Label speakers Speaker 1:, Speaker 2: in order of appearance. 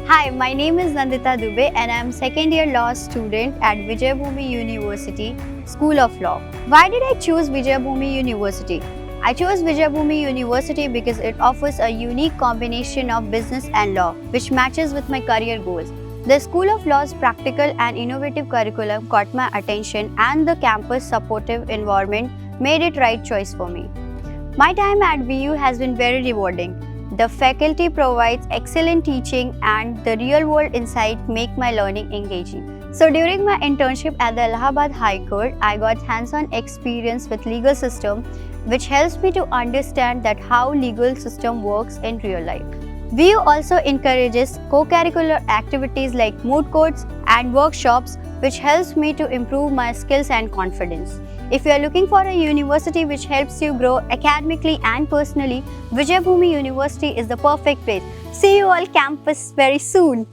Speaker 1: Hi, my name is Nandita Dubey and I am second year law student at Vijaybhoomi University, School of Law. Why did I choose Vijaybhoomi University? I chose Vijaybhoomi University because it offers a unique combination of business and law, which matches with my career goals. The School of Law's practical and innovative curriculum caught my attention and the campus supportive environment made it right choice for me. My time at VU has been very rewarding. The faculty provides excellent teaching and the real-world insight make my learning engaging. So during my internship at the Allahabad High Court, I got hands-on experience with legal system, which helps me to understand that how legal system works in real life. VU also encourages co-curricular activities like moot courts and workshops, which helps me to improve my skills and confidence. If you are looking for a university which helps you grow academically and personally, Vijaybhoomi University is the perfect place. See you all campus very soon.